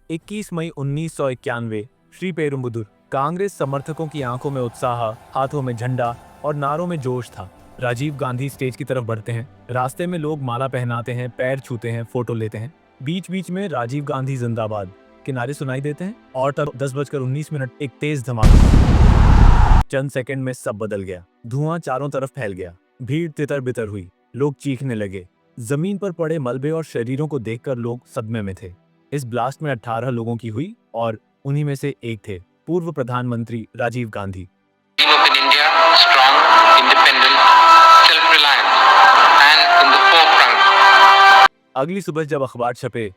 21 मई 1991 श्री पेरुम्बुदुर। कांग्रेस समर्थकों की आंखों में उत्साह, हाथों में झंडा और नारों में जोश था। राजीव गांधी स्टेज की तरफ बढ़ते हैं। रास्ते में लोग माला पहनाते हैं, पैर छूते हैं, फोटो लेते हैं। बीच बीच में राजीव गांधी जिंदाबाद के नारे सुनाई देते हैं और तब 10:19 एक तेज धमाका। चंद सेकंड में सब बदल गया। धुआं चारों तरफ फैल गया। भीड़ तितर बितर हुई। लोग चीखने लगे। जमीन पर पड़े मलबे और शरीरों को देखकर लोग सदमे में थे। इस ब्लास्ट में 18 लोगों की हुई और उन्हीं में से एक थे पूर्व प्रधानमंत्री राजीव गांधी। अगली सुबह जब अखबार छपे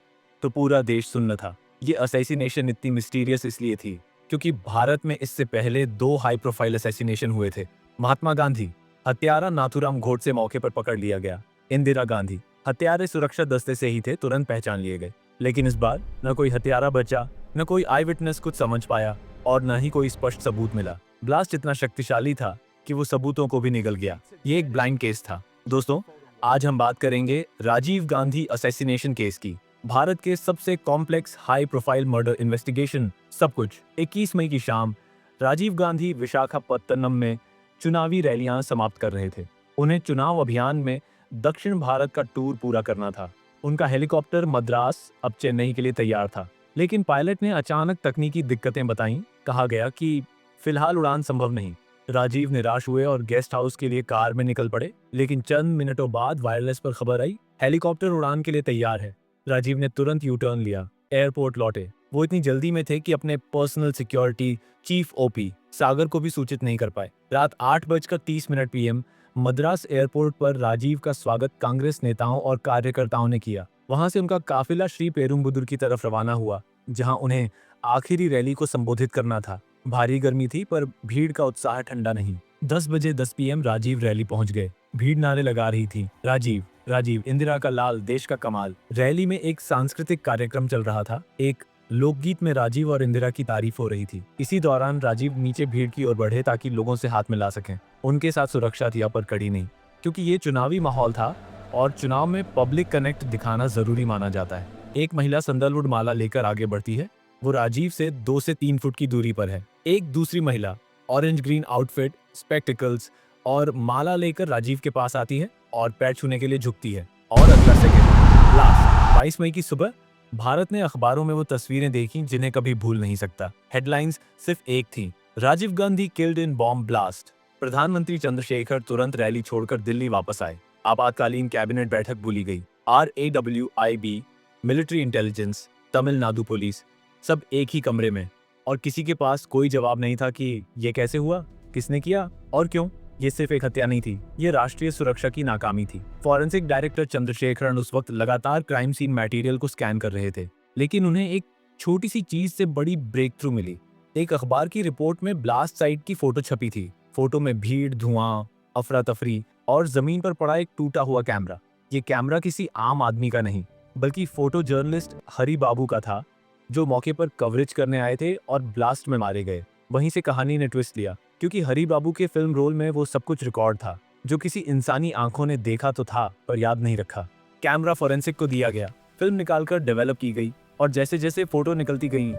तो पूरा देश सुन्न था। ये असैसिनेशन इतनी मिस्टीरियस इसलिए थी क्योंकि भारत में इससे पहले 2 हाई प्रोफाइल असैसिनेशन हुए थे। महात्मा गांधी हत्यारा नाथूराम गोडसे मौके पर पकड़ लिया गया। इंदिरा गांधी हत्यारे सुरक्षा दस्ते से ही थे, तुरंत पहचान लिए गए। लेकिन इस बार न कोई हत्यारा बचा, न कोई आई विटनेस कुछ समझ पाया और न ही कोई स्पष्ट सबूत मिला। ब्लास्ट इतना शक्तिशाली था कि वो सबूतों को भी निगल गया। ये एक ब्लाइंड केस था। दोस्तों, आज हम बात करेंगे राजीव गांधी असैसिनेशन केस की। भारत के सबसे complex high profile murder investigation. सब कुछ 21 मई की शाम राजीव गांधी विशाखापत्तनम में चुनावी रैलियां समाप्त कर रहे थे। उन्हें चुनाव अभियान में दक्षिण भारत का टूर पूरा करना था। उनका हेलीकॉप्टर मद्रास अब चेन्नई के लिए तैयार था, लेकिन पायलट ने अचानक तकनीकी दिक्कतें बताईं। कहा गया कि फिलहाल उड़ान संभव नहीं। राजीव निराश हुए और गेस्ट हाउस के लिए कार में निकल पड़े, लेकिन चंद मिनटों बाद वायरलेस पर खबर आई, हेलीकॉप्टर उड़ान के लिए तैयार है। राजीव ने तुरंत यू टर्न लिया, एयरपोर्ट लौटे। वो इतनी जल्दी में थे कि अपने पर्सनल सिक्योरिटी चीफ ओपी सागर को भी सूचित नहीं कर पाए। रात 8:30 PM मद्रास एयरपोर्ट पर राजीव का स्वागत कांग्रेस नेताओं और कार्यकर्ताओं ने किया। वहां से उनका काफिला श्री पेरुम्बुदुर की तरफ रवाना हुआ, जहां उन्हें आखिरी रैली को संबोधित करना था। भारी गर्मी थी पर भीड़ का उत्साह ठंडा नहीं। 10:10 PM राजीव रैली पहुंच गए। भीड़ नारे लगा रही थी, राजीव राजीव, इंदिरा का लाल, देश का कमाल। रैली में एक सांस्कृतिक कार्यक्रम चल रहा था। एक लोकगीत में राजीव और इंदिरा की तारीफ हो रही थी। इसी दौरान राजीव नीचे भीड़ की ओर बढ़े ताकि लोगों से हाथ मिला सकें। उनके साथ सुरक्षा थी पर कड़ी नहीं, क्योंकि ये चुनावी माहौल था और चुनाव में पब्लिक कनेक्ट दिखाना जरूरी माना जाता है। एक महिला संदलवुड माला लेकर आगे बढ़ती है। वो राजीव से 2 से 3 फुट की दूरी पर है। एक दूसरी महिला ऑरेंज ग्रीन आउटफिट, स्पेक्टिकल्स और माला लेकर राजीव के पास आती है और पैर छूने के लिए झुकती है। और अगला सेकंड लास्ट 22 मई की सुबह भारत ने अखबारों में वो तस्वीरें देखी जिन्हें कभी भूल नहीं सकता। हेडलाइंस सिर्फ एक थी, Rajiv Gandhi killed in bomb blast. प्रधानमंत्री चंद्रशेखर तुरंत रैली छोड़कर दिल्ली वापस आए। आपातकालीन कैबिनेट बैठक बुली गई। RAWIB, military intelligence, Tamil Nadu police, सब एक ही कमरे में, और किसी के पास कोई जवाब नहीं था कि ये कैसे हुआ, किसने किया और क्यों। ये सिर्फ एक हत्या नहीं थी, ये राष्ट्रीय सुरक्षा की नाकामी थी। फॉरेंसिक डायरेक्टर चंद्रशेखरन उस वक्त लगातार क्राइम सीन मटेरियल को स्कैन कर रहे थे, लेकिन उन्हें एक छोटी सी चीज से बड़ी ब्रेक थ्रू मिली। एक अखबार की रिपोर्ट में ब्लास्ट साइट की फोटो छपी थी। फोटो में भीड़, धुआं, अफरा तफरी और जमीन पर पड़ा एक टूटा हुआ कैमरा। ये कैमरा किसी आम आदमी का नहीं, बल्कि फोटो जर्नलिस्ट हरि बाबू का था, जो मौके पर कवरेज करने आए थे और ब्लास्ट में मारे गए। वहीं से कहानी ने ट्विस्ट लिया, क्योंकि हरि बाबू के फिल्म रोल में वो सब कुछ रिकॉर्ड था जो किसी इंसानी आंखों ने देखा तो था पर याद नहीं रखा। कैमरा फोरेंसिक को दिया गया, फिल्म निकालकर डेवलप की गई और जैसे जैसे फोटो निकलती गई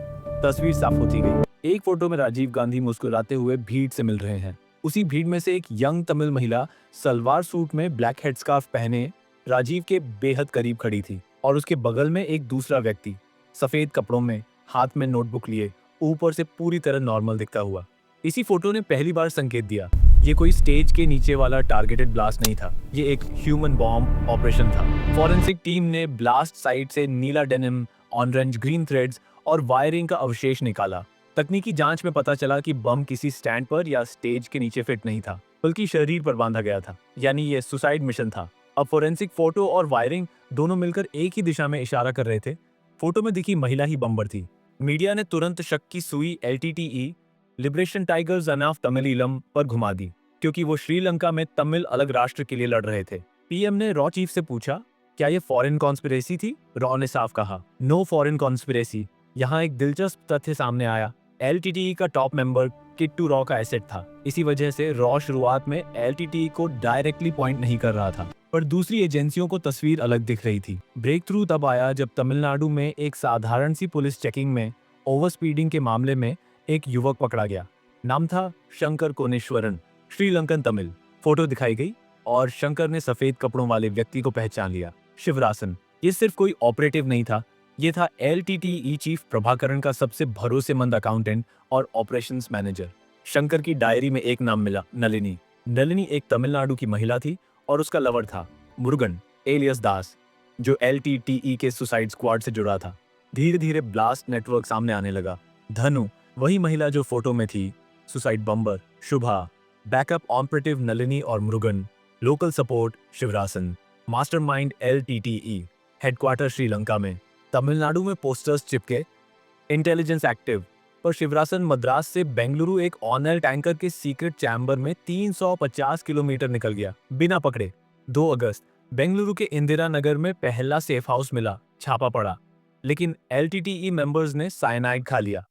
तस्वीर साफ होती गई। एक फोटो में राजीव गांधी मुस्कुराते हुए भीड़ से मिल रहे हैं। उसी भीड़ में से एक यंग तमिल महिला सलवार सूट में ब्लैक हेड स्कार्फ पहने राजीव के बेहद करीब खड़ी थी, और उसके बगल में एक दूसरा व्यक्ति सफेद कपड़ों में, हाथ में नोटबुक लिए, ऊपर से पूरी तरह नॉर्मल दिखता हुआ। इसी फोटो ने पहली बार संकेत दिया, ये कोई स्टेज के नीचे वाला टारगेटेड ब्लास्ट नहीं था, ये एक ह्यूमन बॉम्ब ऑपरेशन था। फॉरेंसिक टीम ने ब्लास्ट साइट से नीला डेनिम, ऑरेंज ग्रीन थ्रेड्स और वायरिंग का अवशेष निकाला। तकनीकी जांच में पता चला कि बम किसी स्टैंड पर या स्टेज के नीचे फिट नहीं था, बल्कि शरीर पर बांधा गया था, यानी ये सुसाइड मिशन था। अब फोरेंसिक फोटो और वायरिंग दोनों मिलकर एक ही दिशा में इशारा कर रहे थे। फोटो में दिखी महिला ही बम्बर थी। मीडिया ने तुरंत शक की सुई LTTE, लिबरेशन टाइगर्स अनाफ तमिलीलम पर घुमा दी, क्योंकि वो श्रीलंका में तमिल अलग राष्ट्र के लिए लड़ रहे थे। PM ने रॉ चीफ से पूछा, क्या ये फॉरेन कॉन्स्पिरेसी थी? रॉ ने साफ कहा, नो फॉरेन कॉन्स्पिरेसी। यहाँ एक दिलचस्प तथ्य सामने आया, LTTE का टॉप मेंबर किट्टू रॉ का एसेट था। इसी वजह से रॉ शुरुआत में LTTE को डायरेक्टली पॉइंट नहीं कर रहा था। पर दूसरी एजेंसियों को तस्वीर अलग दिख रही थी। ब्रेक थ्रू तब आया जब तमिलनाडु में एक साधारण सी पुलिस चेकिंग में ओवर स्पीडिंग के मामले में एक युवक पकड़ा गया। नाम था शंकर कोनेश्वरन, श्रीलंकन तमिल। फोटो दिखाई गई और शंकर ने सफेद कपड़ों वाले व्यक्ति को पहचान लिया, शिवरासन। ये सिर्फ कोई ऑपरेटिव नहीं था, ये था एलटीटीई चीफ प्रभाकरण का सबसे भरोसेमंद अकाउंटेंट और ऑपरेशंस मैनेजर। शंकर की डायरी में एक नाम मिला, नलिनी। नलिनी एक तमिलनाडु की महिला थी और उसका लवर था मुरुगन एलियस दास, जो एलटीटीई के सुसाइड स्क्वाड से जुड़ा था। धीरे धीरे ब्लास्ट नेटवर्क सामने आने लगा। धनु, वही महिला जो फोटो में थी, सुसाइड बम्बर शुभा, बैकअप ऑपरेटिव नलिनी और Murugan, local support Sivarasan, mastermind LTTE, headquarter Sri Lanka में। तमिलनाडु में पोस्टर्स चिपके, इंटेलिजेंस एक्टिव। पर शिवरासन मद्रास से बेंगलुरु एक ऑनर टैंकर के सीक्रेट चैम्बर में 350 किलोमीटर निकल गया बिना पकड़े। 2 अगस्त, बेंगलुरु के इंदिरा नगर में पहला सेफ हाउस मिला, छापा पड़ा, लेकिन एलटीटीई मेंबर्स ने साइनाइड खा लिया।